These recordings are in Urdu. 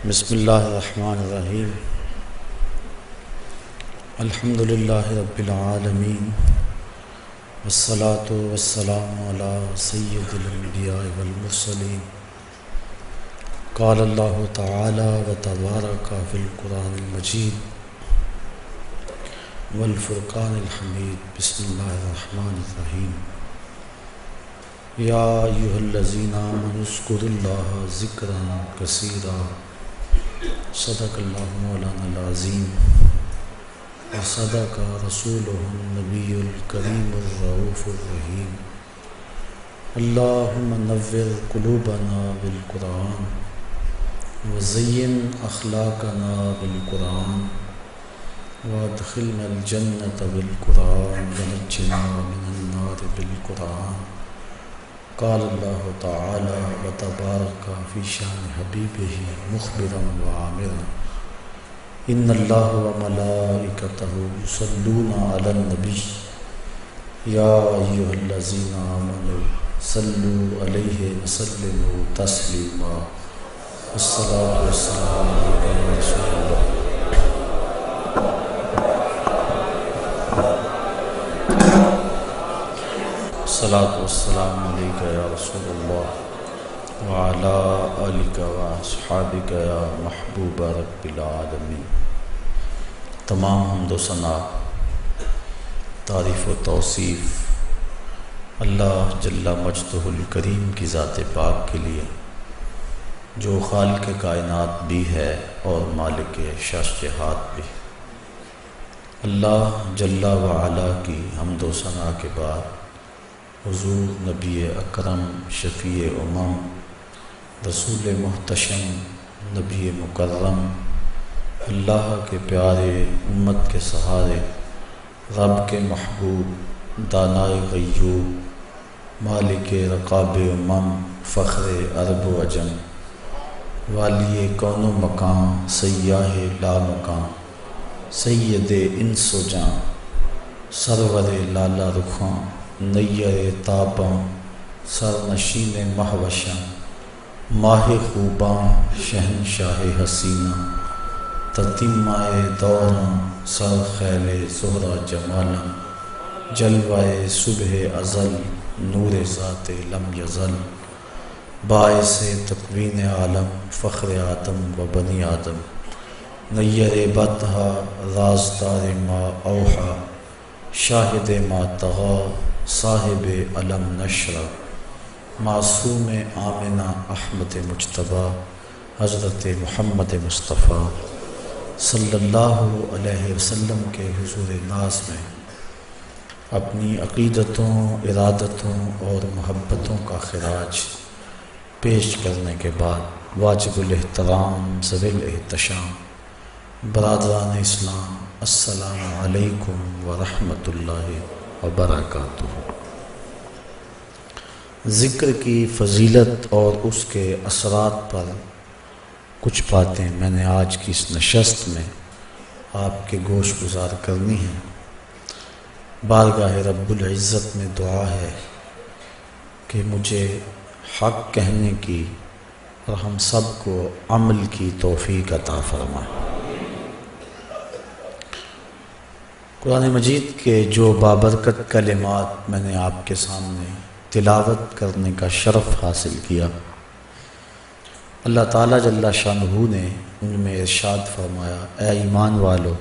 بسم اللہ الرحمن الرحیم الحمد للہ رب العالمین والصلاة والسلام علی سید الانبیاء والمرسلین قال اللہ تعالی وتبارک فی القرآن المجید والفرقان الحمید بسم اللہ الرحمن الرحیم یا ایھا الذین آمنوا اذکروا اللہ ذکرا کثیرا صدق اللہ مولانا العظیم وصدق رسولہ النبی الکریم الرؤوف الرحیم اللہم نور قلوبنا بالقرآن وزین اخلاقنا بالقرآن وادخلنا الجنة بالقرآن ونجنا من النار بالقرآن قال اللہ تعالی وتبارک فی شان حبیبہ مخبرا وعامرا ان اللہ وملائکتہ یصلون علی النبی یا ایھا الذین آمنوا صلوا علیہ وسلموا تسلیما الصلاۃ والسلام علیک یا رسول اللہ الصلاۃ والسلام علیک یا رسول اللہ وعلی آلک واصحابک یا محبوب رب العالمین۔ تمام حمد و ثنا، تعریف و توصیف اللہ جل مجدہ الکریم کی ذات پاک کے لیے، جو خالق کائنات بھی ہے اور مالک شش جہات بھی۔ اللہ جل وعلا کی حمد و ثنا کے بعد حضور نبی اکرم شفیع امم رسول محتشم نبی مکرم اللہ کے پیارے امت کے سہارے رب کے محبوب دانائے غیوب مالک رقاب امم فخر عرب و عجم والی کون و مقام سیاہ لا مقام سید انس و جاں سرور لالا رخاں نیر تاباں سرنشین مہوشاں ماہ خوباں شہنشاہ حسینہ تتیمائے دوراں سر خیل زہرہ جمالاں جلوائے صبح ازل نور ذات لم یزل باعث تکوین عالم فخر آدم و بنی آدم نیر بطحہ رازدار ما اوحا شاہد ما طغا صاحب علم نشرہ معصوم آمنہ احمد مجتبیٰ حضرت محمد مصطفیٰ صلی اللہ علیہ وسلم کے حضور ناز میں اپنی عقیدتوں ارادتوں اور محبتوں کا خراج پیش کرنے کے بعد واجب الاحترام ذوی الاحتشام برادران اسلام السلام علیکم ورحمۃ اللہ وبرکاتہ۔ ذکر کی فضیلت اور اس کے اثرات پر کچھ باتیں میں نے آج کی اس نشست میں آپ کے گوش گزار کرنی ہیں۔ بارگاہ رب العزت میں دعا ہے کہ مجھے حق کہنے کی اور ہم سب کو عمل کی توفیق عطا فرمائے۔ قرآن مجید کے جو بابرکت کلمات میں نے آپ کے سامنے تلاوت کرنے کا شرف حاصل کیا، اللہ تعالیٰ جل شانہ نے ان میں ارشاد فرمایا، اے ایمان والو،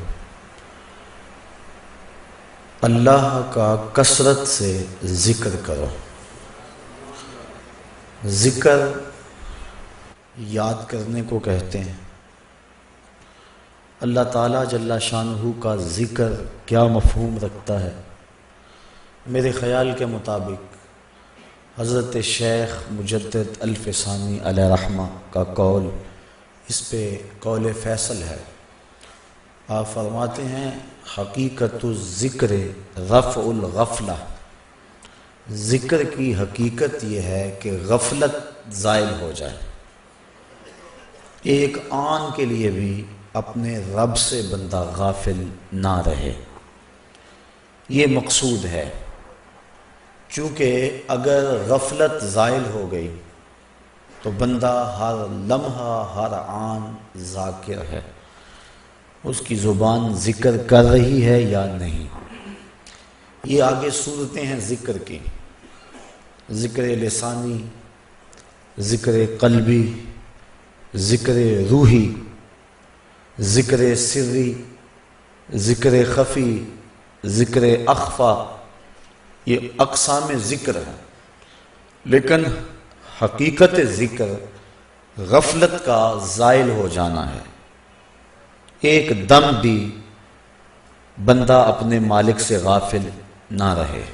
اللہ کا کثرت سے ذکر کرو۔ ذکر یاد کرنے کو کہتے ہیں۔ اللہ تعالیٰ جل شانہ کا ذکر کیا مفہوم رکھتا ہے؟ میرے خیال کے مطابق حضرت شیخ مجدد الفسانی علیہ رحمہ کا قول اس پہ قول فیصل ہے۔ آپ فرماتے ہیں، حقیقت الذکر رفع الغفلہ، ذکر کی حقیقت یہ ہے کہ غفلت زائل ہو جائے، ایک آن کے لیے بھی اپنے رب سے بندہ غافل نہ رہے، یہ مقصود ہے۔ چونکہ اگر غفلت زائل ہو گئی تو بندہ ہر لمحہ ہر آن ذاکر ہے، اس کی زبان ذکر کر رہی ہے یا نہیں۔ یہ آگے صورتیں ہیں ذکر کی، ذکر لسانی، ذکر قلبی، ذکر روحی، ذکر سری، ذکر خفی، ذکر اخفا، یہ اقسام ذکر ہیں۔ لیکن حقیقت ذکر غفلت کا زائل ہو جانا ہے، ایک دم بھی بندہ اپنے مالک سے غافل نہ رہے۔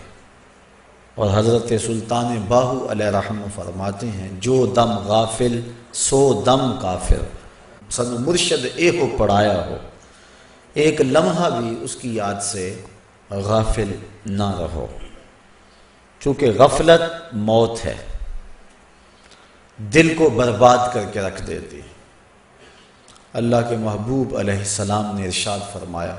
اور حضرت سلطان باہو علیہ رحمہ فرماتے ہیں، جو دم غافل سو دم کافر، سن مرشد اے ہو پڑھایا ہو، ایک لمحہ بھی اس کی یاد سے غافل نہ رہو، چونکہ غفلت موت ہے، دل کو برباد کر کے رکھ دیتی۔ اللہ کے محبوب علیہ السلام نے ارشاد فرمایا،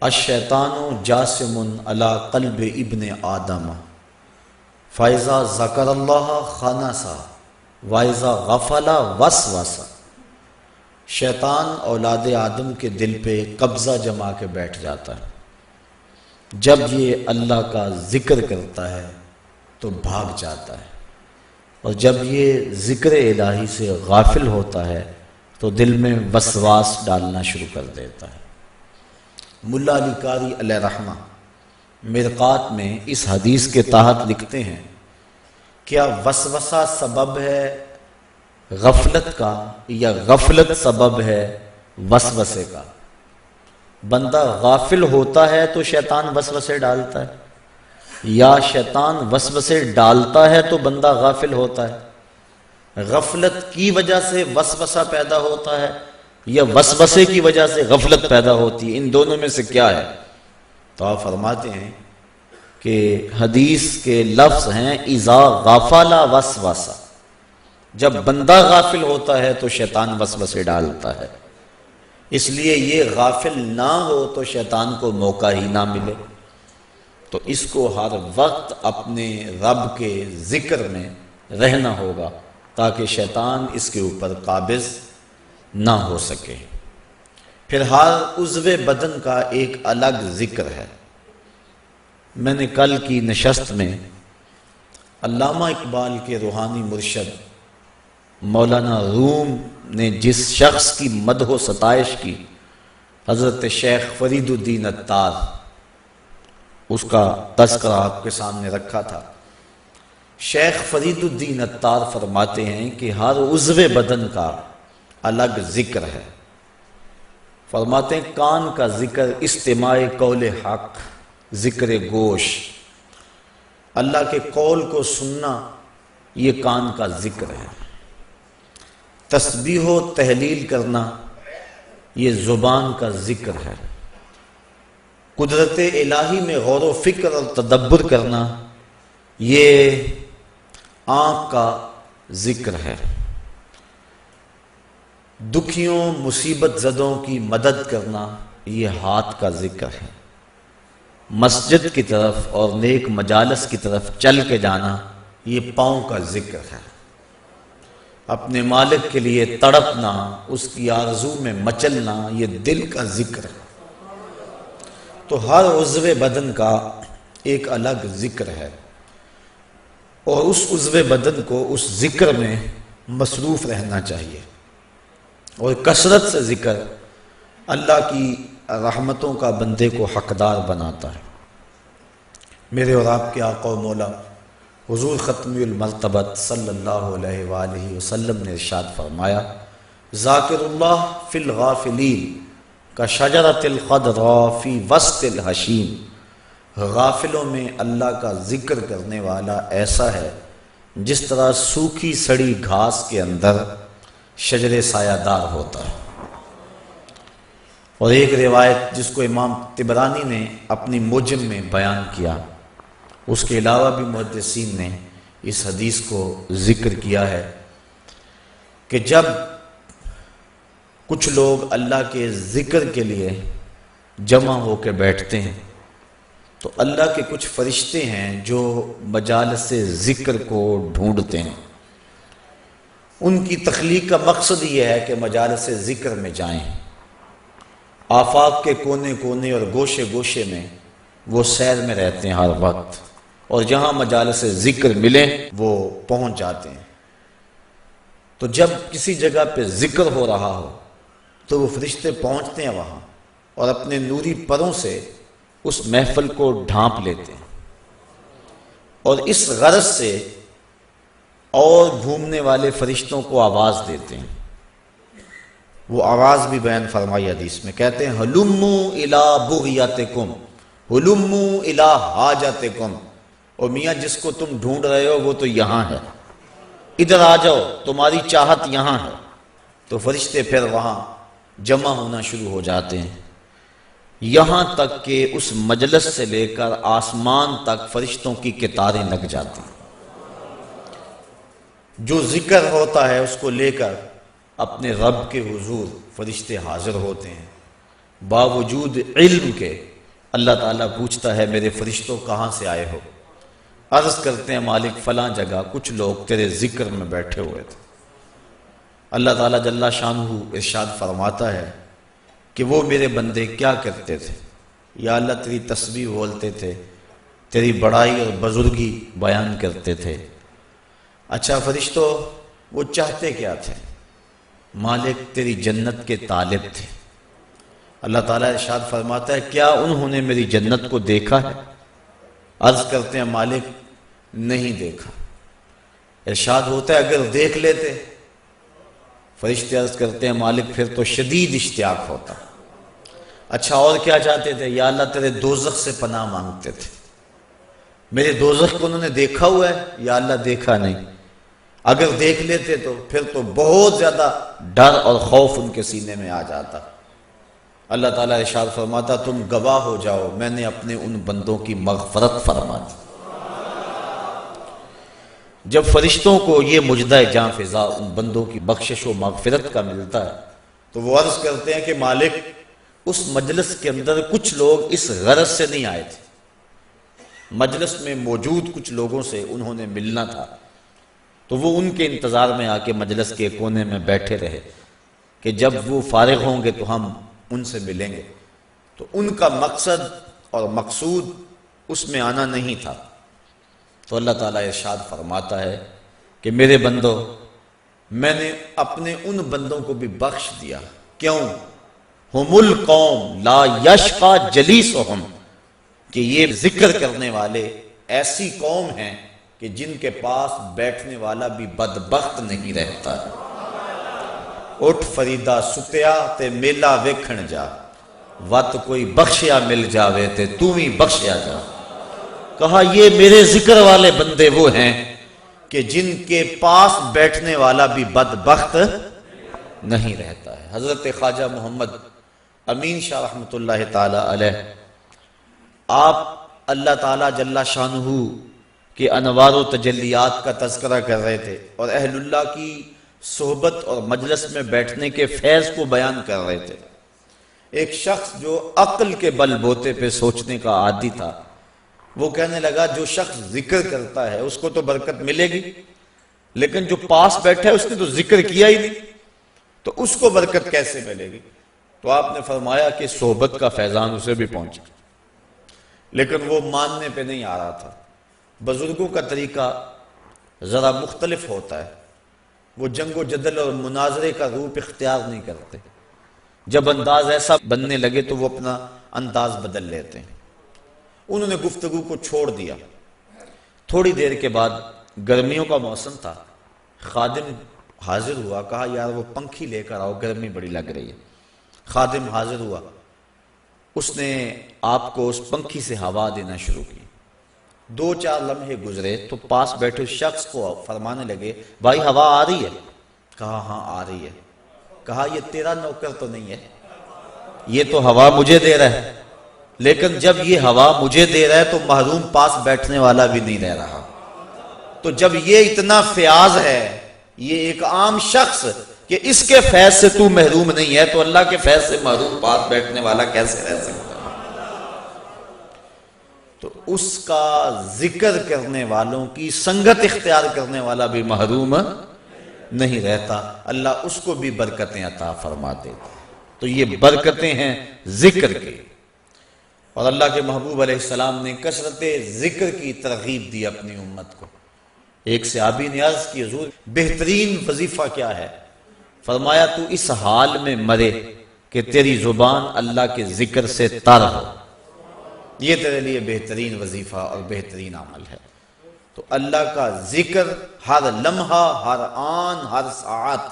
الشیطان جاسم علی قلب ابن آدم فاذا ذکر اللہ خنسا واذا غفل وسوسا۔ شیطان اولاد آدم کے دل پہ قبضہ جما کے بیٹھ جاتا ہے، جب یہ اللہ کا ذکر کرتا ہے تو بھاگ جاتا ہے، اور جب یہ ذکر الہی سے غافل ہوتا ہے تو دل میں وسواس ڈالنا شروع کر دیتا ہے۔ ملا علی قاری علیہ رحمہ مرقات میں اس حدیث کے تحت لکھتے ہیں، کیا وسوسہ سبب ہے غفلت کا یا غفلت سبب ہے وسوسے کا؟ بندہ غافل ہوتا ہے تو شیطان وسوسے ڈالتا ہے، یا شیطان وسوسے ڈالتا ہے تو بندہ غافل ہوتا ہے؟ غفلت کی وجہ سے وسوسہ پیدا ہوتا ہے یا وسوسے کی وجہ سے غفلت پیدا ہوتی ہے؟ ان دونوں میں سے کیا ہے؟ تو آپ فرماتے ہیں کہ حدیث کے لفظ ہیں اذا غفل وسوسہ، جب بندہ غافل ہوتا ہے تو شیطان وسوسے ڈالتا ہے، اس لیے یہ غافل نہ ہو تو شیطان کو موقع ہی نہ ملے۔ تو اس کو ہر وقت اپنے رب کے ذکر میں رہنا ہوگا تاکہ شیطان اس کے اوپر قابض نہ ہو سکے۔ پھر ہر عضو بدن کا ایک الگ ذکر ہے۔ میں نے کل کی نشست میں علامہ اقبال کے روحانی مرشد مولانا روم نے جس شخص کی مدح و ستائش کی، حضرت شیخ فرید الدین عطار، اس کا تذکرہ آپ کے سامنے رکھا تھا۔ شیخ فرید الدین عطار فرماتے ہیں کہ ہر عضو بدن کا الگ ذکر ہے۔ فرماتے ہیں کان کا ذکر استماع قول حق، ذکر گوش، اللہ کے قول کو سننا، یہ کان کا ذکر ہے۔ تسبیح و تحلیل کرنا، یہ زبان کا ذکر ہے۔ قدرت الہی میں غور و فکر اور تدبر کرنا، یہ آنکھ کا ذکر ہے۔ دکھیوں مصیبت زدوں کی مدد کرنا، یہ ہاتھ کا ذکر ہے۔ مسجد کی طرف اور نیک مجالس کی طرف چل کے جانا، یہ پاؤں کا ذکر ہے۔ اپنے مالک کے لیے تڑپنا، اس کی آرزو میں مچلنا، یہ دل کا ذکر ہے۔ تو ہر عضو بدن کا ایک الگ ذکر ہے، اور اس عضو بدن کو اس ذکر میں مصروف رہنا چاہیے، اور کثرت سے ذکر اللہ کی رحمتوں کا بندے کو حقدار بناتا ہے۔ میرے اور آپ کے آقا و مولا حضور ختم المرتبت صلی اللہ علیہ وآلہ وسلم نے ارشاد فرمایا، ذاکر اللہ فی الغافلین کشجرۃ الخضراء فی وسط الحشیم۔ غافلوں میں اللہ کا ذکر کرنے والا ایسا ہے جس طرح سوکھی سڑی گھاس کے اندر شجر سایہ دار ہوتا ہے۔ اور ایک روایت جس کو امام طبرانی نے اپنی موجم میں بیان کیا، اس کے علاوہ بھی محدثین نے اس حدیث کو ذکر کیا ہے کہ جب کچھ لوگ اللہ کے ذکر کے لیے جمع ہو کے بیٹھتے ہیں تو اللہ کے کچھ فرشتے ہیں جو مجالس ذکر کو ڈھونڈتے ہیں. ان کی تخلیق کا مقصد یہ ہے کہ مجالس ذکر میں جائیں. آفاق کے کونے کونے اور گوشے گوشے میں وہ سیر میں رہتے ہیں ہر وقت، اور جہاں مجالس ذکر ملیں وہ پہنچ جاتے ہیں. تو جب کسی جگہ پہ ذکر ہو رہا ہو تو وہ فرشتے پہنچتے ہیں وہاں اور اپنے نوری پروں سے اس محفل کو ڈھانپ لیتے ہیں، اور اس غرض سے اور گھومنے والے فرشتوں کو آواز دیتے ہیں. وہ آواز بھی بیان فرمائی حدیث میں، کہتے ہیں ہلموا الی بغیتکم، ہلموا الی حاجتکم. اور میاں جس کو تم ڈھونڈ رہے ہو وہ تو یہاں ہے، ادھر آ جاؤ، تمہاری چاہت یہاں ہے. تو فرشتے پھر وہاں جمع ہونا شروع ہو جاتے ہیں، یہاں تک کہ اس مجلس سے لے کر آسمان تک فرشتوں کی قطاریں لگ جاتی ہیں. جو ذکر ہوتا ہے اس کو لے کر اپنے رب کے حضور فرشتے حاضر ہوتے ہیں. باوجود علم کے اللہ تعالیٰ پوچھتا ہے میرے فرشتوں کہاں سے آئے ہو؟ عرض کرتے ہیں مالک فلاں جگہ کچھ لوگ تیرے ذکر میں بیٹھے ہوئے تھے. اللہ تعالیٰ جل شانہ ارشاد فرماتا ہے کہ وہ میرے بندے کیا کرتے تھے؟ یا اللہ تیری تسبیح بولتے تھے، تیری بڑائی اور بزرگی بیان کرتے تھے. اچھا فرشتوں وہ چاہتے کیا تھے؟ مالک تیری جنت کے طالب تھے. اللہ تعالیٰ ارشاد فرماتا ہے کیا انہوں نے میری جنت کو دیکھا ہے؟ عرض کرتے ہیں مالک نہیں دیکھا. ارشاد ہوتا ہے اگر دیکھ لیتے. فرشتے عرض کرتے ہیں مالک پھر تو شدید اشتیاق ہوتا. اچھا اور کیا چاہتے تھے؟ یا اللہ تیرے دوزخ سے پناہ مانگتے تھے. میرے دوزخ کو انہوں نے دیکھا ہوا ہے؟ یا اللہ دیکھا نہیں. اگر دیکھ لیتے تو پھر تو بہت زیادہ ڈر اور خوف ان کے سینے میں آ جاتا. اللہ تعالیٰ ارشاد فرماتا تم گواہ ہو جاؤ میں نے اپنے ان بندوں کی مغفرت فرما دی. جب فرشتوں کو یہ مجدہ جاں فضا ان بندوں کی بخشش و مغفرت کا ملتا ہے تو وہ عرض کرتے ہیں کہ مالک اس مجلس کے اندر کچھ لوگ اس غرض سے نہیں آئے تھے. مجلس میں موجود کچھ لوگوں سے انہوں نے ملنا تھا تو وہ ان کے انتظار میں آ کے مجلس کے کونے میں بیٹھے رہے کہ جب وہ فارغ ہوں گے تو ہم ان سے ملیں گے. تو ان کا مقصد اور مقصود اس میں آنا نہیں تھا. تو اللہ تعالیٰ ارشاد فرماتا ہے کہ میرے بندوں میں نے اپنے ان بندوں کو بھی بخش دیا. کیوں؟ ہم القوم لا یشقی جلیسہم، کہ یہ ذکر کرنے والے ایسی قوم ہیں کہ جن کے پاس بیٹھنے والا بھی بدبخت نہیں رہتا. اٹھ فریدا ستیا تے میلا ویکھن جا، وت کوئی بخشیا مل جاوے تے تو ہی بخشیا جا. کہا یہ میرے ذکر والے بندے وہ ہیں کہ جن کے پاس بیٹھنے والا بھی بدبخت نہیں رہتا ہے. حضرت خواجہ محمد امین شاہ رحمۃ اللہ تعالی علیہ آپ اللہ تعالیٰ جل شانہ کے انوار و تجلیات کا تذکرہ کر رہے تھے اور اہل اللہ کی صحبت اور مجلس میں بیٹھنے کے فیض کو بیان کر رہے تھے. ایک شخص جو عقل کے بل بوتے پہ سوچنے کا عادی تھا وہ کہنے لگا جو شخص ذکر کرتا ہے اس کو تو برکت ملے گی، لیکن جو پاس بیٹھا ہے اس نے تو ذکر کیا ہی نہیں تو اس کو برکت کیسے ملے گی؟ تو آپ نے فرمایا کہ صحبت کا فیضان اسے بھی پہنچا، لیکن وہ ماننے پہ نہیں آ رہا تھا. بزرگوں کا طریقہ ذرا مختلف ہوتا ہے، وہ جنگ و جدل اور مناظرے کا روپ اختیار نہیں کرتے. جب انداز ایسا بننے لگے تو وہ اپنا انداز بدل لیتے ہیں. انہوں نے گفتگو کو چھوڑ دیا. تھوڑی دیر کے بعد گرمیوں کا موسم تھا، خادم حاضر ہوا، کہا یار وہ پنکھی لے کر آؤ گرمی بڑی لگ رہی ہے. خادم حاضر ہوا، اس نے آپ کو اس پنکھی سے ہوا دینا شروع کی. 2-4 لمحے گزرے تو پاس بیٹھے شخص کو فرمانے لگے بھائی ہوا آ رہی ہے؟ کہا ہاں آ رہی ہے. کہا یہ تیرا نوکر تو نہیں ہے، یہ تو ہوا مجھے دے رہا ہے، لیکن جب یہ ہوا مجھے دے رہا ہے تو محروم پاس بیٹھنے والا بھی نہیں رہ رہا. تو جب یہ اتنا فیاض ہے، یہ ایک عام شخص کہ اس کے فیض سے تو محروم نہیں ہے تو اللہ کے فیض سے محروم پاس بیٹھنے والا کیسے رہ سکتا ہے؟ تو اس کا ذکر کرنے والوں کی سنگت اختیار کرنے والا بھی محروم نہیں رہتا، اللہ اس کو بھی برکتیں عطا فرما دیتا۔ تو یہ برکتیں ہیں ذکر کے، اور اللہ کے محبوب علیہ السلام نے کثرت ذکر کی ترغیب دی اپنی امت کو۔ ایک صحابی نے عرض کی حضور بہترین وظیفہ کیا ہے؟ فرمایا تو اس حال میں مرے کہ تیری زبان اللہ کے ذکر سے تر ہو، یہ تیرے لیے بہترین وظیفہ اور بہترین عمل ہے۔ تو اللہ کا ذکر ہر لمحہ، ہر آن، ہر ساعت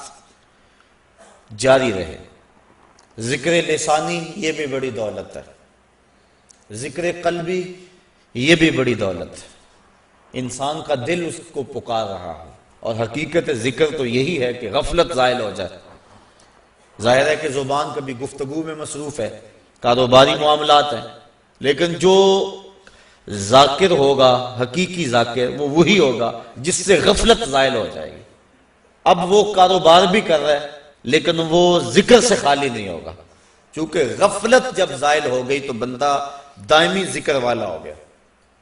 جاری رہے۔ ذکر لسانی یہ بھی بڑی دولت ہے، ذکر قلبی یہ بھی بڑی دولت ہے۔ انسان کا دل اس کو پکار رہا ہے، اور حقیقت ذکر تو یہی ہے کہ غفلت زائل ہو جائے۔ ظاہر ہے کہ زبان کبھی گفتگو میں مصروف ہے، کاروباری معاملات ہیں، لیکن جو ذاکر ہوگا، حقیقی ذاکر، وہ وہی ہوگا جس سے غفلت زائل ہو جائے گی۔ اب وہ کاروبار بھی کر رہا ہے لیکن وہ ذکر سے خالی نہیں ہوگا، چونکہ غفلت جب زائل ہو گئی تو بندہ دائمی ذکر والا ہو گیا،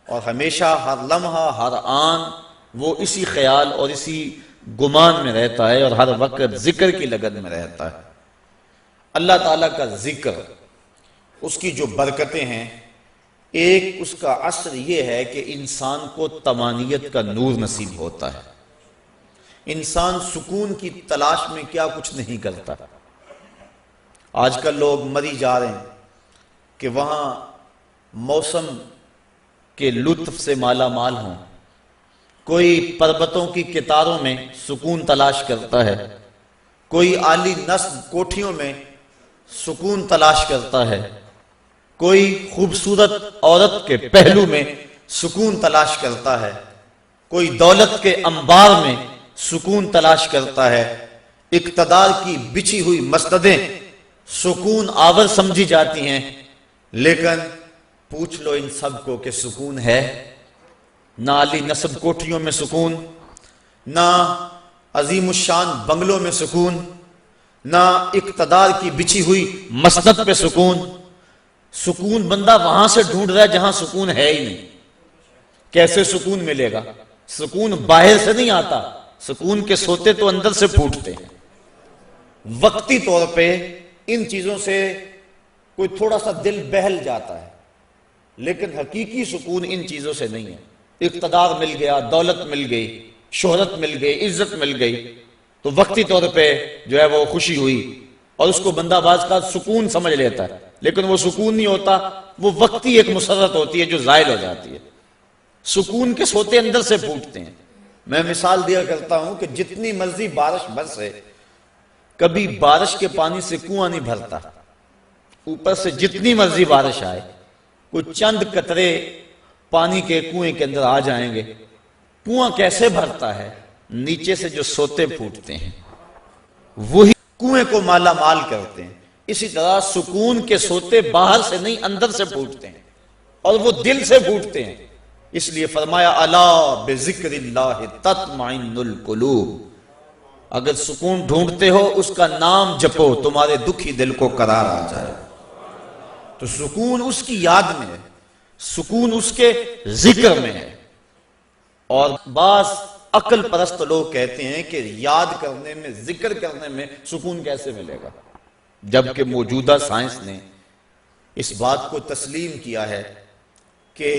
اور ہمیشہ ہر لمحہ، ہر آن وہ اسی خیال اور اسی گمان میں رہتا ہے، اور ہر وقت ذکر کی لگن میں رہتا ہے۔ اللہ تعالیٰ کا ذکر، اس کی جو برکتیں ہیں، ایک اس کا اثر یہ ہے کہ انسان کو طمانینت کا نور نصیب ہوتا ہے۔ انسان سکون کی تلاش میں کیا کچھ نہیں کرتا۔ آج کل لوگ مری جا رہے ہیں کہ وہاں موسم کے لطف سے مالا مال ہوں، کوئی پربتوں کی کتاروں میں سکون تلاش کرتا ہے، کوئی عالی نصب کوٹھیوں میں سکون تلاش کرتا ہے، کوئی خوبصورت عورت کے پہلو میں سکون تلاش کرتا ہے، کوئی دولت کے انبار میں سکون تلاش کرتا ہے، اقتدار کی بچھی ہوئی مسندیں سکون آور سمجھی جاتی ہیں، لیکن پوچھ لو ان سب کو کہ سکون ہے؟ نہ عالی نصب کوٹھیوں میں سکون، نہ عظیم الشان بنگلوں میں سکون، نہ اقتدار کی بچھی ہوئی مسند پہ سکون۔ سکون بندہ وہاں سے ڈھونڈ رہا ہے جہاں سکون ہے ہی نہیں۔ کیسے سکون ملے گا؟ سکون باہر سے نہیں آتا، سکون کے سوتے تو اندر سے پھوٹتے ہیں۔ وقتی طور پہ ان چیزوں سے کوئی تھوڑا سا دل بہل جاتا ہے، لیکن حقیقی سکون ان چیزوں سے نہیں ہے۔ اقتدار مل گیا، دولت مل گئی، شہرت مل گئی، عزت مل گئی، تو وقتی طور پہ جو ہے وہ خوشی ہوئی، اور اس کو بندہ بعض کا سکون سمجھ لیتا ہے، لیکن وہ سکون نہیں ہوتا، وہ وقتی ایک مسرت ہوتی ہے جو زائل ہو جاتی ہے۔ سکون کے سوتے اندر سے پھوٹتے ہیں۔ میں مثال دیا کرتا ہوں کہ جتنی مرضی بارش برسے، کبھی بارش کے پانی سے کنواں نہیں بھرتا، اوپر سے جتنی مرضی بارش آئے، کوئی چند قطرے پانی کے کنویں کے اندر آ جائیں گے۔ کنواں کیسے بھرتا ہے؟ نیچے سے جو سوتے پھوٹتے ہیں وہی کنویں کو مالا مال کرتے ہیں۔ اسی طرح سکون کے سوتے باہر سے نہیں اندر سے پھوٹتے ہیں، اور وہ دل سے پھوٹتے ہیں۔ اس لیے فرمایا الا بذکر اللہ تطمئن القلوب، اگر سکون ڈھونڈتے ہو اس کا نام جپو، تمہارے دکھی دل کو قرار آ جائے۔ تو سکون اس کی یاد میں ہے، سکون اس کے ذکر میں ہے۔ اور بعض عقل پرست لوگ کہتے ہیں کہ یاد کرنے میں، ذکر کرنے میں سکون کیسے ملے گا، جبکہ موجودہ سائنس نے اس بات کو تسلیم کیا ہے کہ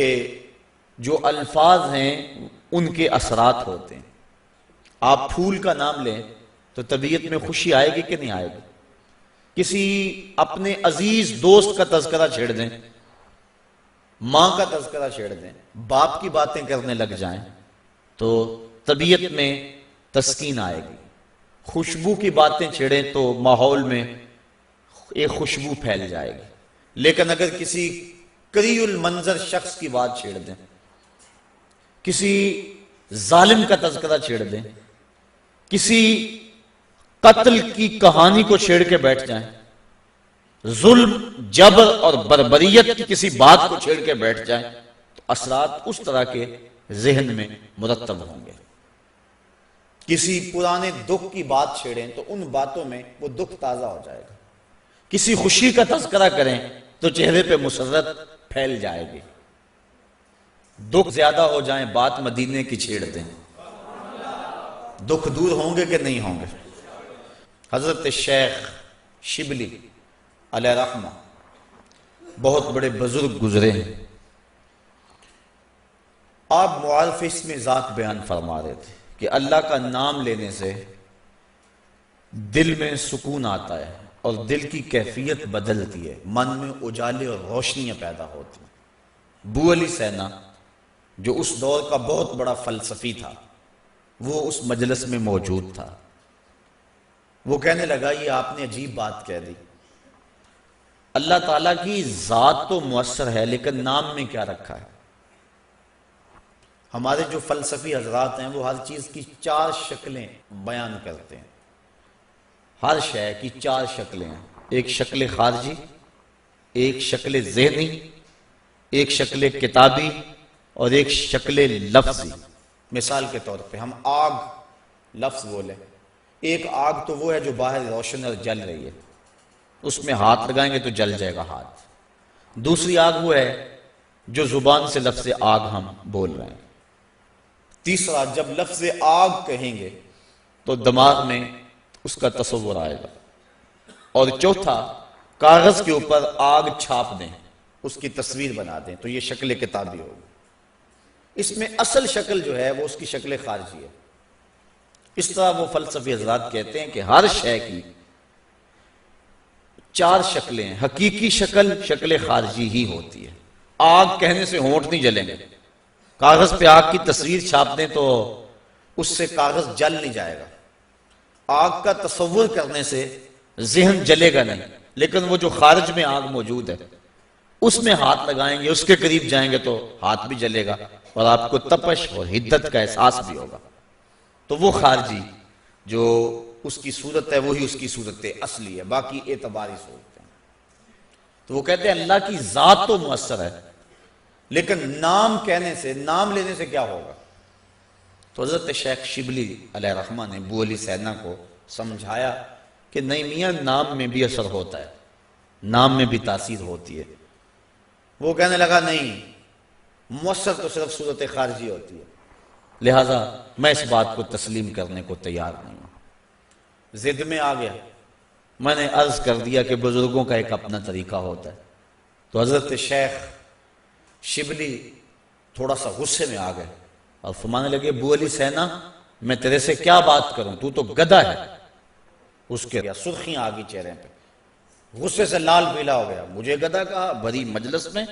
جو الفاظ ہیں ان کے اثرات ہوتے ہیں۔ آپ پھول کا نام لیں تو طبیعت میں خوشی آئے گی کہ نہیں آئے گی؟ کسی اپنے عزیز دوست کا تذکرہ چھیڑ دیں، ماں کا تذکرہ چھیڑ دیں، باپ کی باتیں کرنے لگ جائیں تو طبیعت میں تسکین آئے گی۔ خوشبو کی باتیں چھیڑیں تو ماحول میں ایک خوشبو پھیل جائے گی۔ لیکن اگر کسی کریہ المنظر شخص کی بات چھیڑ دیں، کسی ظالم کا تذکرہ چھیڑ دیں، کسی قتل کی کہانی کو چھیڑ کے بیٹھ جائیں، ظلم، جبر اور بربریت کی کسی بات کو چھیڑ کے بیٹھ جائیں، تو اثرات اس طرح کے ذہن میں مرتب ہوں گے۔ کسی پرانے دکھ کی بات چھیڑیں تو ان باتوں میں وہ دکھ تازہ ہو جائے گا۔ کسی خوشی کا تذکرہ کریں تو چہرے پہ مسرت پھیل جائے گی۔ دکھ زیادہ ہو جائیں بات مدینے کی چھیڑ دیں، دکھ دور ہوں گے کہ نہیں ہوں گے؟ حضرت شیخ شبلی علیہ رحمہ بہت بڑے بزرگ گزرے ہیں، آپ معارف اس میں ذات بیان فرما رہے تھے کہ اللہ کا نام لینے سے دل میں سکون آتا ہے اور دل کی کیفیت بدلتی ہے، من میں اجالے اور روشنیاں پیدا ہوتی ہیں۔ ابو علی سینا جو اس دور کا بہت بڑا فلسفی تھا، وہ اس مجلس میں موجود تھا۔ وہ کہنے لگا یہ آپ نے عجیب بات کہہ دی، اللہ تعالیٰ کی ذات تو مؤثر ہے لیکن نام میں کیا رکھا ہے؟ ہمارے جو فلسفی حضرات ہیں وہ ہر چیز کی 4 شکلیں بیان کرتے ہیں، ہر شے کی 4 شکلیں ہیں، ایک شکل خارجی، ایک شکل ذہنی، ایک شکل کتابی اور ایک شکل لفظی۔ مثال کے طور پہ ہم آگ لفظ بولیں، ایک آگ تو وہ ہے جو باہر روشن اور جل رہی ہے، اس میں ہاتھ لگائیں گے تو جل جائے گا ہاتھ۔ دوسری آگ وہ ہے جو زبان سے لفظ آگ ہم بول رہے ہیں۔ تیسرا، جب لفظ آگ کہیں گے تو دماغ میں اس کا تصور آئے گا۔ اور چوتھا، کاغذ کے اوپر آگ چھاپ دیں، اس کی تصویر بنا دیں تو یہ شکل کتابی ہوگی۔ اس میں اصل شکل جو ہے وہ اس کی شکل خارجی ہے۔ اس طرح وہ فلسفی حضرات کہتے ہیں کہ ہر شے کی 4 شکلیں ہیں، حقیقی شکل شکل خارجی ہی ہوتی ہے۔ آگ کہنے سے ہونٹ نہیں جلیں گے، کاغذ پہ آگ کی تصویر چھاپ دیں تو اس سے کاغذ جل نہیں جائے گا۔ آگ کا تصور کرنے سے ذہن جلے گا نہیں، لیکن وہ جو خارج میں آگ موجود ہے اس میں ہاتھ لگائیں گے، اس کے قریب جائیں گے تو ہاتھ بھی جلے گا اور آپ کو تپش اور حدت کا احساس بھی ہوگا۔ تو وہ خارجی جو اس کی صورت ہے وہی اس کی صورت اصلی ہے، باقی اعتباری صورت ہے۔ تو وہ کہتے ہیں اللہ کی ذات تو مؤثر ہے لیکن نام کہنے سے، نام لینے سے کیا ہوگا؟ تو حضرت شیخ شبلی علیہ رحمہ نے ابو علی سینا کو سمجھایا کہ نہیں میاں، نام میں بھی اثر ہوتا ہے، نام میں بھی تاثیر ہوتی ہے۔ وہ کہنے لگا نہیں، مؤثر تو صرف صورت خارجی ہوتی ہے، لہٰذا میں اس بات کو تسلیم کرنے کو تیار نہیں ہوں۔ ضد میں آ گیا، میں نے عرض کر دیا کہ بزرگوں کا ایک اپنا طریقہ ہوتا ہے۔ تو حضرت شیخ شبلی تھوڑا سا غصے میں آ گئے اور فرمانے لگے ابو علی سینا، میں تیرے سے کیا بات کروں، تو تو گدھا ہے۔ اس کے سرخیاں آ گئی چہرے پہ، غصے سے لال پیلا ہو گیا۔ مجھے گدھا کہا بڑی مجلس میں،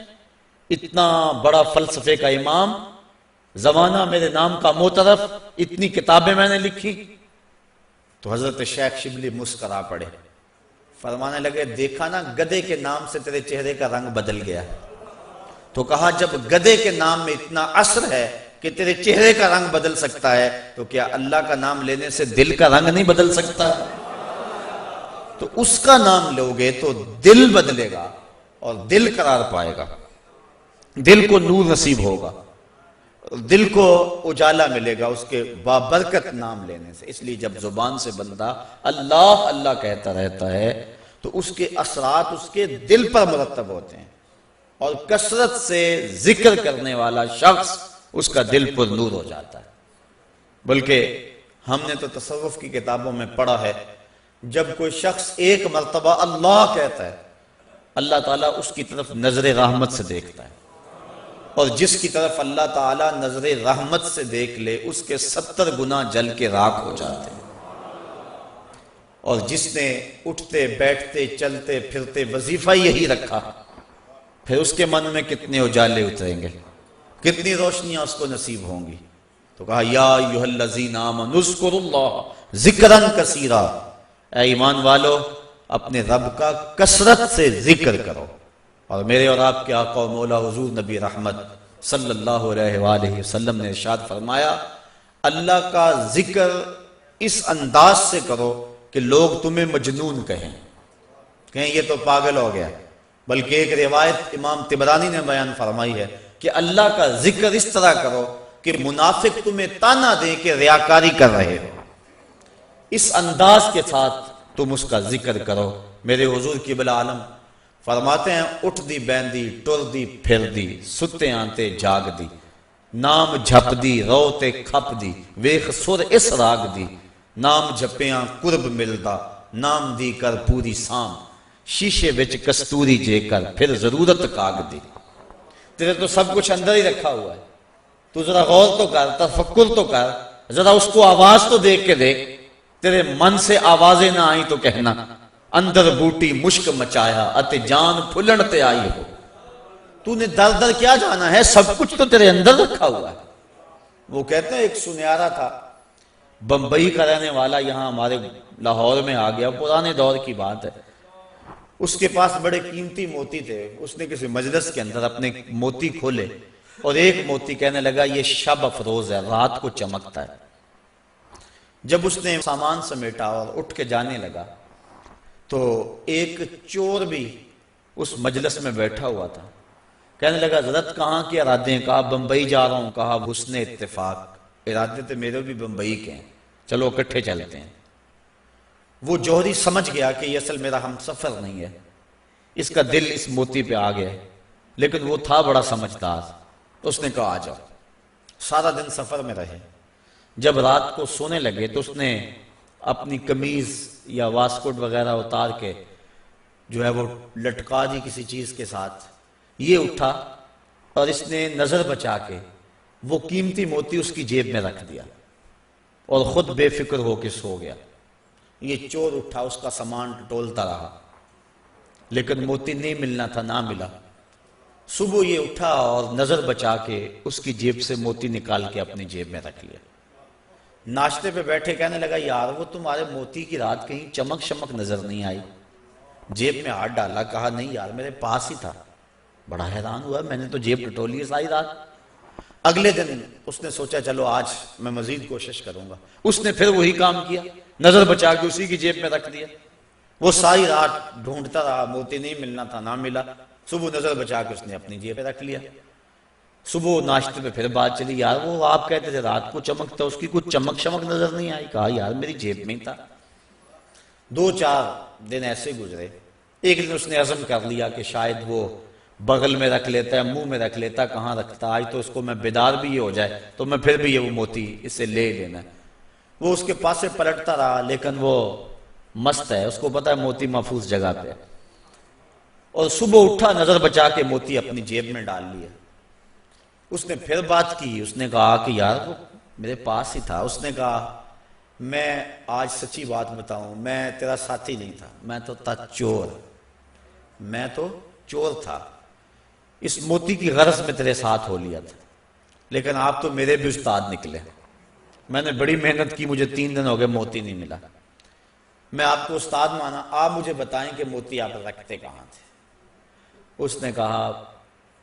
اتنا بڑا فلسفے کا امام، زمانہ میرے نام کا معترف، اتنی کتابیں میں نے لکھی۔ تو حضرت شیخ شبلی مسکرا پڑے، فرمانے لگے دیکھا نا، گدھے کے نام سے تیرے چہرے کا رنگ بدل گیا۔ تو کہا جب گدھے کے نام میں اتنا اثر ہے کہ تیرے چہرے کا رنگ بدل سکتا ہے تو کیا اللہ کا نام لینے سے دل کا رنگ نہیں بدل سکتا؟ تو اس کا نام لوگے تو دل بدلے گا اور دل قرار پائے گا، دل کو نور نصیب ہوگا، دل کو اجالا ملے گا اس کے بابرکت نام لینے سے۔ اس لیے جب زبان سے بندہ اللہ اللہ کہتا رہتا ہے تو اس کے اثرات اس کے دل پر مرتب ہوتے ہیں، اور کثرت سے ذکر کرنے والا شخص اس کا دل پر نور ہو جاتا ہے۔ بلکہ ہم نے تو تصوف کی کتابوں میں پڑھا ہے، جب کوئی شخص ایک مرتبہ اللہ کہتا ہے، اللہ تعالیٰ اس کی طرف نظر رحمت سے دیکھتا ہے، اور جس کی طرف اللہ تعالیٰ نظر رحمت سے دیکھ لے اس کے 70 گنا جل کے راکھ ہو جاتے ہیں۔ اور جس نے اٹھتے بیٹھتے چلتے پھرتے وظیفہ یہی رکھا، پھر اس کے من میں کتنے اجالے اتریں گے، کتنی روشنیاں اس کو نصیب ہوں گی۔ تو کہا یا ایھا الذین آمنوا اذکروا اللہ ذکرا کثیرا، اے ایمان والو اپنے رب کا کثرت سے ذکر کرو۔ اور میرے اور آپ کے آقا و مولا حضور نبی رحمت صلی اللہ علیہ وآلہ وسلم نے ارشاد فرمایا، اللہ کا ذکر اس انداز سے کرو کہ لوگ تمہیں مجنون کہیں یہ تو پاگل ہو گیا۔ بلکہ ایک روایت امام طبرانی نے بیان فرمائی ہے کہ اللہ کا ذکر اس طرح کرو کہ منافق تمہیں تانا دیں کہ ریاکاری کر رہے ہو، اس انداز کے ساتھ تم اس کا ذکر کرو۔ میرے حضور قبلہ عالم فرماتے ہیں اٹھ دی بیندی ٹر دی پھر دی ستے آنتے جاگ دی، نام جھپ دی رو تے کھپ دی ویخ سر اس راگ دی نام جھپیاں قرب ملدا نام دی کر پوری سام شیشے وچ کستوری جے کر پھر ضرورت کاغ دی تیرے تو سب کچھ اندر ہی رکھا ہوا ہے، تو ذرا غور تو کر، تفکر تو کر، ذرا اس کو آواز تو دیکھ کے دیکھ، تیرے من سے آوازیں نہ آئیں تو کہنا اندر بوٹی مشک مچایا اتے جان پھلن تے آئی ہو۔ تو نے در در کیا جانا ہے، سب کچھ تو تیرے اندر رکھا ہوا ہے۔ وہ کہتے ہیں ایک سنیارہ تھا بمبئی کا رہنے والا، یہاں ہمارے لاہور میں آ گیا، پرانے دور کی بات ہے۔ اس کے پاس بڑے قیمتی موتی تھے، اس نے کسی مجلس کے اندر اپنے موتی کھولے اور ایک موتی کہنے لگا یہ شب افروز ہے، رات کو چمکتا ہے۔ جب اس نے سامان سمیٹا اور اٹھ کے جانے لگا تو ایک چور بھی اس مجلس میں بیٹھا ہوا تھا، کہنے لگا حضرت کہاں کے ارادے ہیں؟ کہا بمبئی جا رہا ہوں۔ کہا حسن اتفاق، ارادے تو میرے بھی بمبئی کے ہیں، چلو اکٹھے چلتے ہیں۔ وہ جوہری سمجھ گیا کہ یہ اصل میرا ہم سفر نہیں ہے، اس کا دل اس موتی پہ آ گیا، لیکن وہ تھا بڑا سمجھدار، تو اس نے کہا آ جاؤ۔ سارا دن سفر میں رہے، جب رات کو سونے لگے تو اس نے اپنی قمیض یا واسکٹ وغیرہ اتار کے جو ہے وہ لٹکا دی کسی چیز کے ساتھ، یہ اٹھا اور اس نے نظر بچا کے وہ قیمتی موتی اس کی جیب میں رکھ دیا اور خود بے فکر ہو کے سو گیا۔ یہ چور اٹھا، اس کا سامان ٹولتا رہا، لیکن موتی نہیں ملنا تھا، نہ ملا۔ صبح یہ اٹھا اور نظر بچا کے اس کی جیب سے موتی نکال کے اپنی جیب میں رکھ لیا۔ ناشتے پہ بیٹھے کہنے لگا یار وہ تمہارے موتی کی رات کہیں چمک شمک نظر نہیں آئی؟ جیب میں ہاتھ ڈالا، کہا نہیں یار میرے پاس ہی تھا۔ بڑا حیران ہوا، میں نے تو جیب ٹٹولی ہے ساری رات۔ اگلے دن اس نے سوچا چلو آج میں مزید کوشش کروں گا، اس نے پھر وہی کام کیا، نظر بچا کے اسی کی جیب میں رکھ دیا۔ وہ ساری رات ڈھونڈتا رہا، موتی نہیں ملنا تھا، نہ ملا۔ صبح نظر بچا کے اس نے اپنی جیب میں رکھ لیا۔ صبح ناشتے پہ پھر بات چلی، یار وہ آپ کہتے تھے رات کو چمکتا، اس کی کچھ چمک شمک نظر نہیں آئی؟ کہا یار میری جیب میں ہی تھا۔ 2-4 دن ایسے گزرے۔ ایک دن اس نے عزم کر لیا کہ شاید وہ بغل میں رکھ لیتا ہے، منہ میں رکھ لیتا، کہاں رکھتا، آج تو اس کو میں بیدار بھی یہ ہو جائے تو میں پھر بھی یہ وہ موتی اسے لے لینا ہے۔ وہ اس کے پاس سے پلٹتا رہا، لیکن وہ مست ہے، اس کو پتا ہے موتی محفوظ جگہ پہ، اور صبح اٹھا نظر بچا کے موتی اپنی جیب میں ڈال لیا۔ اس نے پھر بات کی، اس نے کہا کہ یار وہ میرے پاس ہی تھا۔ اس نے کہا میں آج سچی بات بتاؤں، میں تیرا ساتھی نہیں تھا، میں تو تھا چور، میں تو چور تھا، اس موتی کی غرض میں تیرے ساتھ ہو لیا تھا، لیکن آپ تو میرے بھی استاد نکلے، میں نے بڑی محنت کی، مجھے 3 دن ہو گئے موتی نہیں ملا، میں آپ کو استاد مانا، آپ مجھے بتائیں کہ موتی آپ رکھتے کہاں تھے؟ اس نے کہا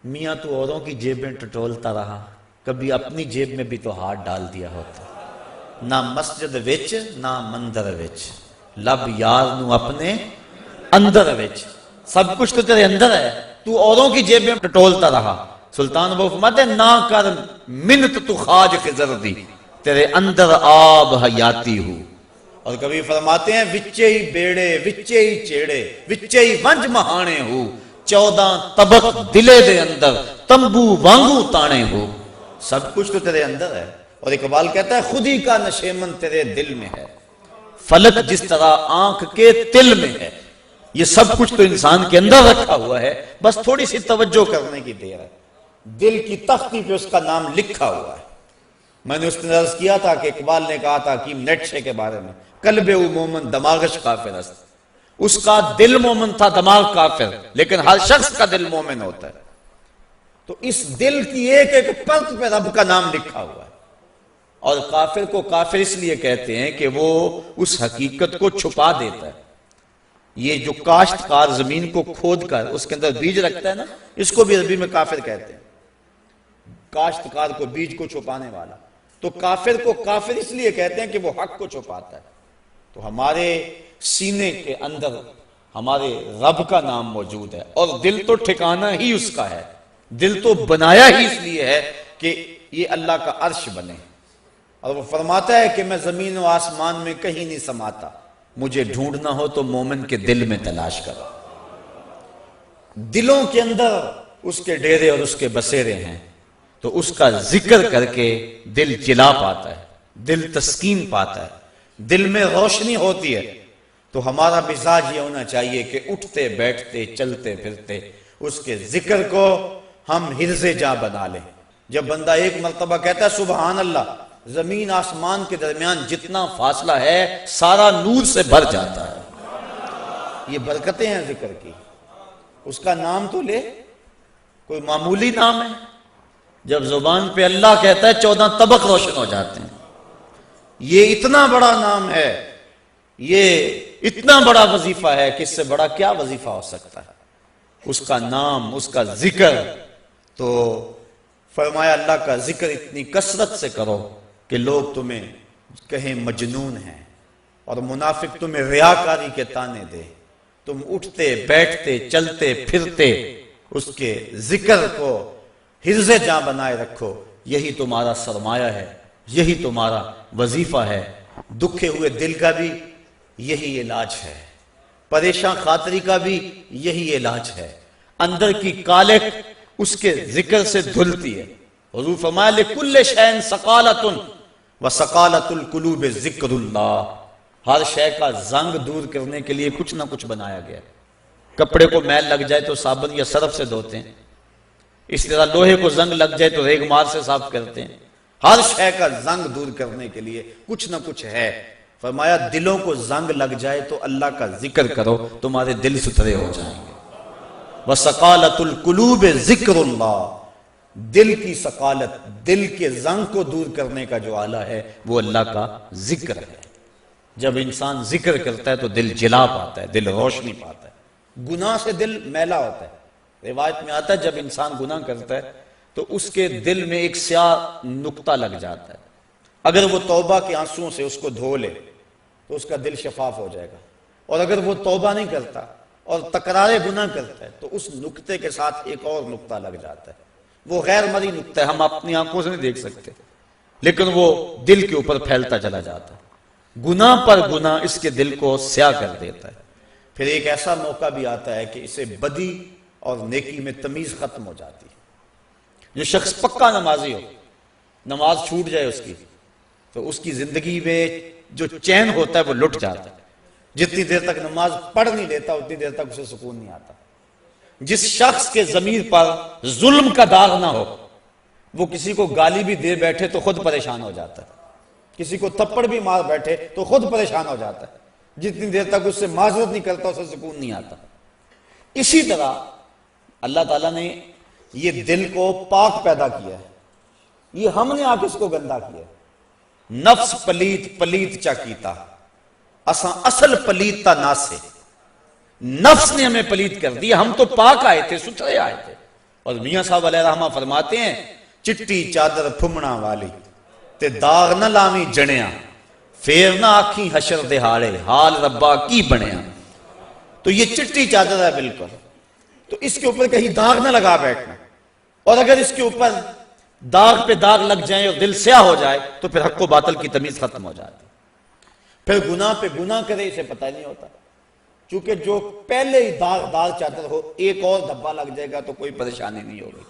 میاں تو اوروں کی جیبیں ٹٹولتا رہا، کبھی اپنی جیب میں بھی تو ہاتھ ڈال دیا ہوتا، نہ مسجد وچ نہ مندر وچ، لب یار نو اپنے اندر وچ، سب کچھ تو تیرے اندر ہے، تو اوروں کی جیب میں ٹٹولتا رہا۔ سلطان ابو فرماتے ہیں نہ کر منت تو خواج خضر دی، تیرے اندر آب حیاتی ہو۔ اور کبھی فرماتے ہیں وچے ہی بیڑے وچے ہی چیڑے وچے ہی ونج مہانے ہو، 14 طبق دلے دے اندر تمبو وانگو تانے ہو، سب کچھ تو تیرے اندر ہے۔ اور اقبال کہتا ہے خود ہی کا نشیمن تیرے دل میں ہے، فلک جس طرح آنکھ کے تل میں ہے، یہ سب کچھ تو انسان کے اندر رکھا ہوا ہے، بس تھوڑی سی توجہ کرنے کی دیر ہے۔ دل کی تختی پہ اس کا نام لکھا ہوا ہے۔ میں نے اس نے عرض کیا تھا کہ اقبال نے کہا تھا حکیم نیٹشے کے بارے میں، قلب او مومن دماغش کافر است، اس کا دل مومن تھا، دماغ کافر، لیکن ہر شخص کا دل مومن ہوتا ہے۔ تو اس دل کی ایک ایک پرت پہ رب کا نام لکھا ہوا ہے۔ اور کافر کو کافر اس لیے کہتے ہیں کہ وہ اس حقیقت کو چھپا دیتا ہے۔ یہ جو کاشتکار زمین کو کھود کر اس کے اندر بیج رکھتا ہے نا، اس کو بھی عربی میں کافر کہتے ہیں، کاشتکار کو بیج کو چھپانے والا۔ تو کافر کو کافر اس لیے کہتے ہیں کہ وہ حق کو چھپاتا ہے۔ تو ہمارے سینے کے اندر ہمارے رب کا نام موجود ہے، اور دل تو ٹھکانہ ہی اس کا ہے، دل تو بنایا ہی اس لیے ہے کہ یہ اللہ کا عرش بنے۔ اور وہ فرماتا ہے کہ میں زمین و آسمان میں کہیں نہیں سماتا، مجھے ڈھونڈنا ہو تو مومن کے دل میں تلاش کرو۔ دلوں کے اندر اس کے ڈیرے اور اس کے بسیرے ہیں۔ تو اس کا ذکر کر کے دل جلا پاتا ہے، دل تسکین پاتا ہے، دل میں روشنی ہوتی ہے۔ تو ہمارا مزاج یہ ہونا چاہیے کہ اٹھتے بیٹھتے چلتے پھرتے اس کے ذکر کو ہم حرز جاں بنا لیں۔ جب بندہ ایک مرتبہ کہتا ہے سبحان اللہ، زمین آسمان کے درمیان جتنا فاصلہ ہے سارا نور سے بھر جاتا ہے۔ یہ برکتیں ہیں ذکر کی۔ اس کا نام تو لے، کوئی معمولی نام ہے؟ جب زبان پہ اللہ کہتا ہے 14 طبق روشن ہو جاتے ہیں۔ یہ اتنا بڑا نام ہے، یہ اتنا بڑا وظیفہ ہے کہ اس سے بڑا کیا وظیفہ ہو سکتا ہے؟ اس کا نام، اس کا ذکر۔ تو فرمایا اللہ کا ذکر اتنی کثرت سے کرو کہ لوگ تمہیں کہیں مجنون ہیں، اور منافق تمہیں ریاکاری کے طعنے دے۔ تم اٹھتے بیٹھتے چلتے پھرتے اس کے ذکر کو حرز جاں بنائے رکھو، یہی تمہارا سرمایہ ہے، یہی تمہارا وظیفہ ہے۔ دکھے ہوئے دل کا بھی یہی علاج ہے، پریشان خاطری کا بھی یہی علاج ہے۔ اندر کی کالک اس کے ذکر سے دھلتی ہے۔ حضور فرمایا لِكُلِّ شَيْءٍ سَقَالَةٌ وَسَقَالَةُ الْقُلُوبِ ذِكْرُ اللَّهِ۔ ہر شے کا زنگ دور کرنے کے لیے کچھ نہ کچھ بنایا گیا۔ کپڑے کو میل لگ جائے تو صابن یا سرف سے دھوتے ہیں، اس طرح لوہے کو زنگ لگ جائے تو ریگ مار سے صاف کرتے ہیں۔ ہر شے کا زنگ دور کرنے کے لیے کچھ نہ کچھ ہے۔ فرمایا دلوں کو زنگ لگ جائے تو اللہ کا ذکر کرو، تمہارے دل ستھرے ہو جائیں گے۔ وَسَقَالَةُ الْقُلُوبِ ذِكْرُ اللَّهِ۔ دل کی سقالت، دل کے زنگ کو دور کرنے کا جو آلہ ہے وہ اللہ کا ذکر ہے۔ جب انسان ذکر کرتا ہے تو دل جلا پاتا ہے، دل روشنی پاتا ہے۔ گناہ سے دل میلا ہوتا ہے۔ روایت میں آتا ہے جب انسان گناہ کرتا ہے تو اس کے دل میں ایک سیاہ نقطہ لگ جاتا ہے، اگر وہ توبہ کے آنسوؤں سے اس کو دھو لے تو اس کا دل شفاف ہو جائے گا، اور اگر وہ توبہ نہیں کرتا اور تکرار گناہ کرتا ہے تو اس نقطے کے ساتھ ایک اور نقطہ لگ جاتا ہے۔ وہ غیر مرئی نقطہ ہے، ہم اپنی آنکھوں سے نہیں دیکھ سکتے، لیکن وہ دل کے اوپر پھیلتا چلا جاتا ہے۔ گناہ پر گناہ اس کے دل کو سیاہ کر دیتا ہے۔ پھر ایک ایسا موقع بھی آتا ہے کہ اسے بدی اور نیکی میں تمیز ختم ہو جاتی ہے۔ جو شخص پکا نمازی ہو، نماز چھوٹ جائے اس کی تو اس کی زندگی میں جو چین ہوتا ہے وہ لٹ جاتا ہے۔ جتنی دیر تک نماز پڑھ نہیں لیتا اتنی دیر تک اسے سکون نہیں آتا۔ جس شخص کے ضمیر پر ظلم کا داغ نہ ہو وہ کسی کو گالی بھی دے بیٹھے تو خود پریشان ہو جاتا ہے، کسی کو تپڑ بھی مار بیٹھے تو خود پریشان ہو جاتا ہے۔ جتنی دیر تک اس سے معذرت نہیں کرتا اسے سکون نہیں آتا۔ اسی طرح اللہ تعالیٰ نے یہ دل کو پاک پیدا کیا ہے، یہ ہم نے آ کے اس کو گندا کیا ہے۔ نفس پلیت پلیت چا کیتا اساں اصل پلیت تا ناسے، نفس نے ہمیں پلیت کر دیا، ہم تو پاک آئے تھے، ستھرے آئے تھے۔ اور میاں صاحب علیہ رحمہ فرماتے ہیں چٹی چادر پھمنا والی تے داغ نہ لاویں جنیاں، پھر نہ آکھیں حشر دہاڑے حال ربا کی بنیا۔ تو یہ چٹی چادر ہے بالکل، تو اس کے اوپر کہیں داغ نہ لگا بیٹھنا، اور اگر اس کے اوپر داغ پہ داغ لگ جائیں اور دل سیاہ ہو جائے تو پھر حق و باطل کی تمیز ختم ہو جاتی۔ پھر گناہ پہ گناہ کرے اسے پتہ نہیں ہوتا، چونکہ جو پہلے ہی داغ چادر ہو ایک اور دھبا لگ جائے گا تو کوئی پریشانی نہیں ہوگی۔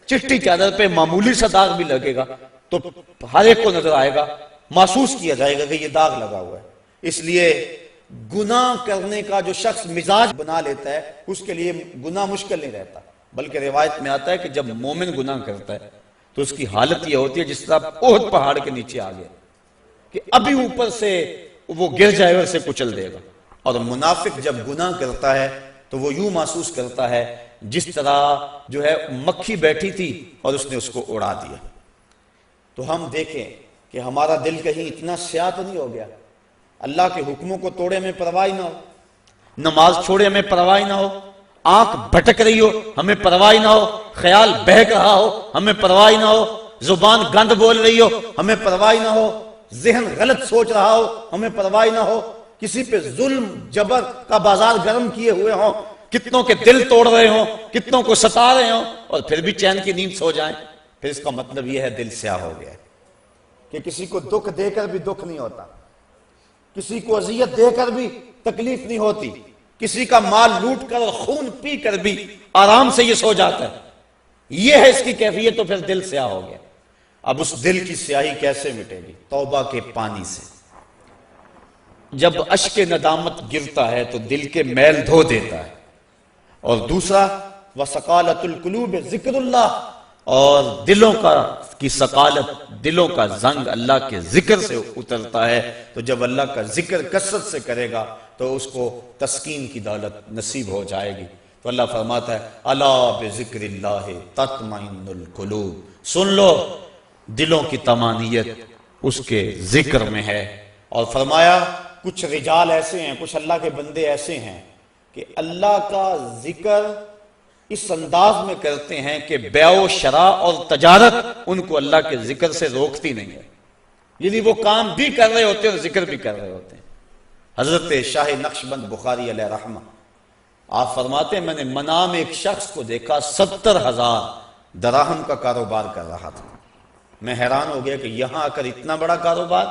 چٹی چادر پہ معمولی سا داغ بھی لگے گا تو ہر ایک کو نظر آئے گا، محسوس کیا جائے گا کہ یہ داغ لگا ہوا ہے۔ اس لیے گناہ کرنے کا جو شخص مزاج بنا لیتا ہے اس کے لیے گناہ مشکل نہیں رہتا، بلکہ روایت میں آتا ہے کہ جب مومن گناہ کرتا ہے تو اس کی حالت یہ ہوتی ہے جس طرح احد پہاڑ کے نیچے آ گیا کہ ابھی اوپر سے وہ گر جائے اور اسے کچل دے گا۔ اور منافق جب گناہ کرتا ہے تو وہ یوں محسوس کرتا ہے جس طرح جو ہے مکھی بیٹھی تھی اور اس نے اس کو اڑا دیا۔ تو ہم دیکھیں کہ ہمارا دل کہیں اتنا سیاہ تو نہیں ہو گیا، اللہ کے حکموں کو توڑے میں پرواہ نہ ہو، نماز چھوڑے ہمیں پرواہ نہ ہو، آنکھ بھٹک رہی ہو ہمیں پرواہ نہ ہو، خیال بہک رہا ہو ہمیں پرواہ نہ ہو، زبان گند بول رہی ہو ہمیں پرواہ نہ ہو، ذہن غلط سوچ رہا ہو ہمیں پرواہ نہ ہو، کسی پہ ظلم جبر کا بازار گرم کیے ہوئے ہوں، کتنوں کے دل توڑ رہے ہوں، کتنوں کو ستا رہے ہوں اور پھر بھی چین کی نیند سو جائیں، پھر اس کا مطلب یہ ہے دل سیاہ ہو گیا ہے کہ کسی کو دکھ دے کر بھی دکھ نہیں ہوتا، کسی کو اذیت دے کر بھی تکلیف نہیں ہوتی، کسی کا مال لوٹ کر اور خون پی کر بھی آرام سے یہ سو جاتا ہے۔ یہ ہے اس کی کیفیت، تو پھر دل سیاہ ہو گیا۔ اب اس دل کی سیاہی کیسے مٹے گی؟ توبہ کے پانی سے۔ جب اشک ندامت گرتا ہے تو دل کے میل دھو دیتا ہے۔ اور دوسرا وَسَقَالَةُ الْقُلُوبِ ذکر اللہ، اور دلوں کی ثقالت، دلوں کا زنگ اللہ کے ذکر سے اترتا ہے۔ تو جب اللہ کا ذکر کثرت سے کرے گا تو اس کو تسکین کی دولت نصیب ہو جائے گی۔ تو اللہ فرماتا ہے الا بذکر اللہ تطمئن القلوب، سن لو دلوں کی طمانینت اس کے ذکر میں ہے۔ اور فرمایا کچھ رجال ایسے ہیں، کچھ اللہ کے بندے ایسے ہیں کہ اللہ کا ذکر اس انداز میں کرتے ہیں کہ بیع و شراء اور تجارت ان کو اللہ کے ذکر سے روکتی نہیں ہے، یعنی وہ کام بھی کر رہے ہوتے ہیں اور ذکر بھی کر رہے ہوتے ہیں۔ حضرت شاہ نقشبند بخاری علیہ رحمہ آپ فرماتے ہیں میں نے منام ایک شخص کو دیکھا 70,000 دراہم کا کاروبار کر رہا تھا۔ میں حیران ہو گیا کہ یہاں آ کر اتنا بڑا کاروبار،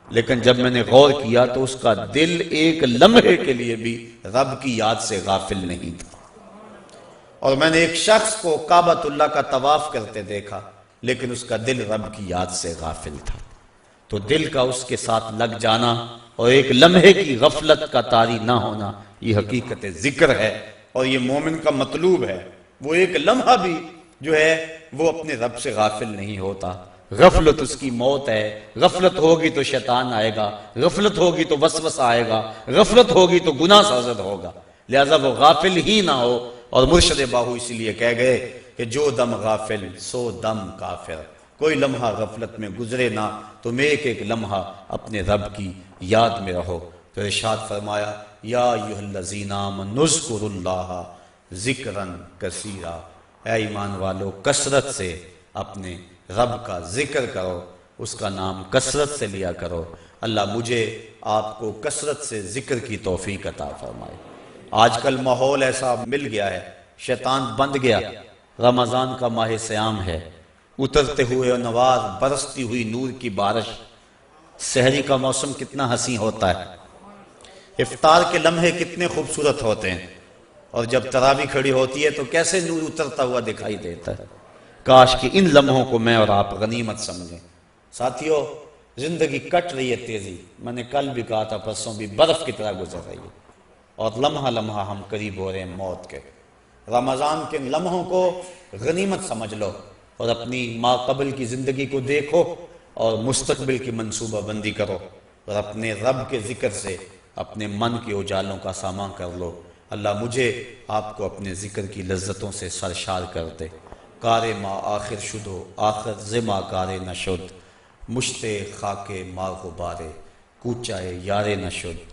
لیکن جب میں نے غور کیا تو اس کا دل ایک لمحے کے لیے بھی رب کی یاد سے غافل نہیں تھا۔ اور میں نے ایک شخص کو کعبۃ اللہ کا طواف کرتے دیکھا لیکن اس کا دل رب کی یاد سے غافل تھا۔ تو دل کا اس کے ساتھ لگ جانا اور ایک لمحے کی غفلت کا طاری نہ ہونا، یہ حقیقت ذکر ہے اور یہ مومن کا مطلوب ہے۔ وہ ایک لمحہ بھی جو ہے وہ اپنے رب سے غافل نہیں ہوتا۔ غفلت اس کی موت ہے۔ غفلت ہوگی تو شیطان آئے گا، غفلت ہوگی تو وسوسہ آئے گا، غفلت ہوگی تو گناہ سرزد ہوگا، لہذا وہ غافل ہی نہ ہو۔ اور مرشد باہو اسی لیے کہہ گئے کہ جو دم غافل سو دم کافر، کوئی لمحہ غفلت میں گزرے نہ، تم ایک ایک لمحہ اپنے رب کی یاد میں رہو۔ تو ارشاد فرمایا یا ایھا الذین آمنوا اذکروا اللہ ذکرا کثیرا، اے ایمان والو کثرت سے اپنے رب کا ذکر کرو، اس کا نام کثرت سے لیا کرو۔ اللہ مجھے آپ کو کثرت سے ذکر کی توفیق عطا فرمائے۔ آج کل ماحول ایسا مل گیا ہے، شیطان بند گیا، رمضان کا ماہ صیام ہے، اترتے ہوئے نوار، برستی ہوئی نور کی بارش، سحری کا موسم کتنا حسین ہوتا ہے، افطار کے لمحے کتنے خوبصورت ہوتے ہیں، اور جب تراویح کھڑی ہوتی ہے تو کیسے نور اترتا ہوا دکھائی دیتا ہے۔ کاش کہ ان لمحوں کو میں اور آپ غنیمت سمجھیں۔ ساتھیو زندگی کٹ رہی ہے تیزی، میں نے کل بھی کہا تھا، پرسوں بھی، برف کی طرح گزر رہی ہے، اور لمحہ لمحہ ہم قریب ہو رہے ہیں موت کے۔ رمضان کے لمحوں کو غنیمت سمجھ لو اور اپنی ما قبل کی زندگی کو دیکھو اور مستقبل کی منصوبہ بندی کرو، اور اپنے رب کے ذکر سے اپنے من کے اجالوں کا سامان کر لو۔ اللہ مجھے آپ کو اپنے ذکر کی لذتوں سے سرشار کر دے۔ کار ما آخر شدو آخر زما کار نشد، مشتے خاک ما غبارے کوچائے یار نشد۔